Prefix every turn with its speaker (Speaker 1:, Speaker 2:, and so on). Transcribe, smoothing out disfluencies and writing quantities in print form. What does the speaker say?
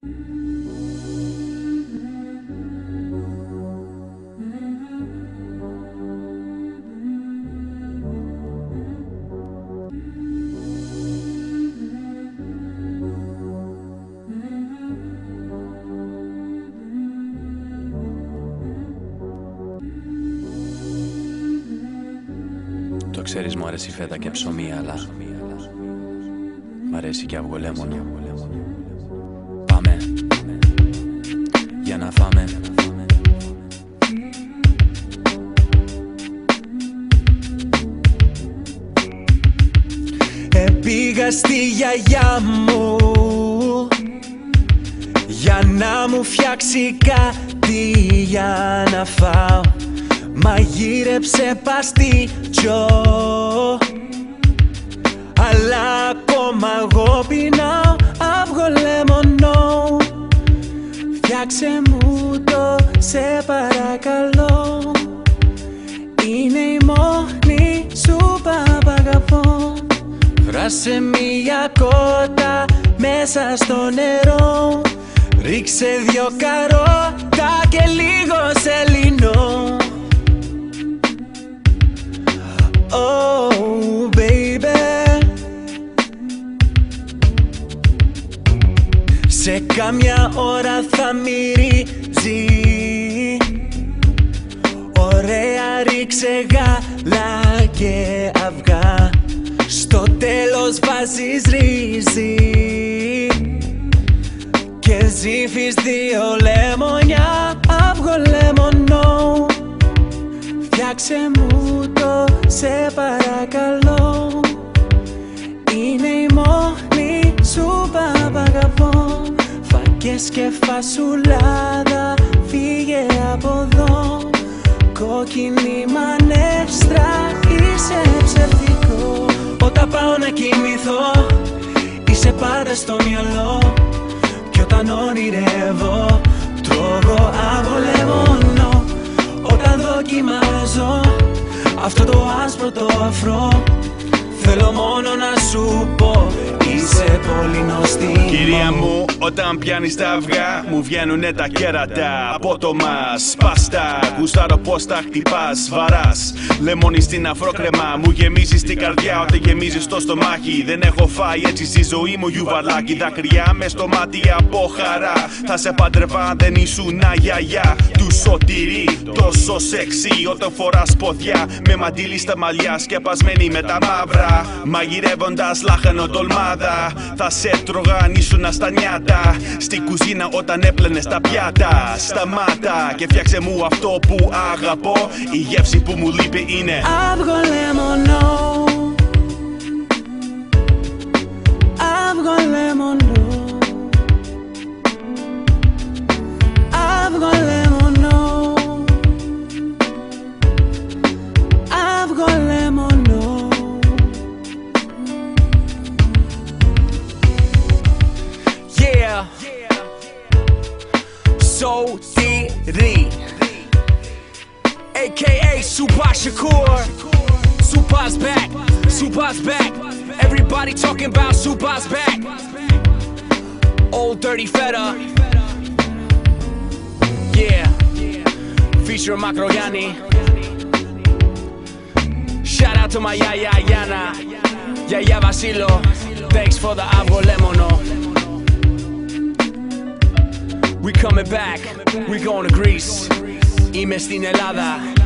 Speaker 1: Το ξέρεις, μου αρέσει φέτα και ψωμί, αλλά μ' αρέσει και αυγολέμονο. Πάμε για να φάμε.
Speaker 2: Πήγα στη γιαγιά μου για να μου φτιάξει κάτι για να φάω. Μαγείρεψε παστίτσιο, αλλά ακόμα εγώ πεινάω αυγολέμονο. Φτιάξε μου το, σε παρακαλώ. Είναι η μόνη σου που αγαπώ. Βράσε μια κότα μέσα στο νερό. Ρίξε 2 καρότα και λίγο σελινό. Oh baby, σε κάμια ώρα θα μυρίζει. Ωραία, ρίξε γάλα και αυγά. Στο τέλος βάζεις ρύζι και ζύφεις 2 λεμονιά αυγολέμονο. Φτιάξε μου το, σε παρακαλώ. Είναι η μόνη σου που αγαπώ. Φακές και φασουλάδα, φύγε από εδώ. Κόκκινη μανέστρα, είσαι ψευτικό. Όταν πάω να κοιμηθώ, είσαι πάντα στο μυαλό. Κι όταν ονειρεύω, τρώγω αυγολέμονο. Όταν δοκιμάζω αυτό το άσπρο το αφρό, θέλω μόνο να σου πω, είσαι πολύ νοστιμό.
Speaker 3: Κυρία μου, όταν πιάνεις τα αυγά, μου βγαίνουνε τα κέρατα. Απότομα, σπάστα, γουστάρω πως τα χτυπάς. Βαράς, λεμόνι στην αφρόκρεμα, μου γεμίζεις την καρδιά όταν γεμίζεις το στομάχι. Δεν έχω φάει έτσι στη ζωή μου γιουβαλάκι. Δάκρυα μες στο μάτι από χαρά. Θα σε πάντρευα αν δεν ήσουν γιαγιά του Σωτηρή. Τόσο σεξι όταν φοράς ποδιά, με μαντίλι στα μαλλιά σκεπασμένη με τα μαύρα. Μαγειρεύοντας λάχανο ντολμάδα, θα σε τρώγα αν ήσουν στα νιάτα. Στην κουζίνα όταν έπλαινες τα πιάτα. Σταμάτα και φτιάξε μου αυτό που αγαπώ. Η γεύση που μου λείπει είναι
Speaker 2: αυγολέμονο. Αυγολέμονο. Αυγολέμονο. Αυγολέμονο. Yeah. Σωτηρή, aka Supa Shakur. Supa's back, Supa's back. Everybody talking about Supa's back. Old Dirty Feta. Yeah. Featuring Makroyani. Shout out to my Yaya Yana, Yaya Vasilo. Thanks for the aυγολέμονο. We coming back, we going to Greece. Είμαι στην Ελλάδα.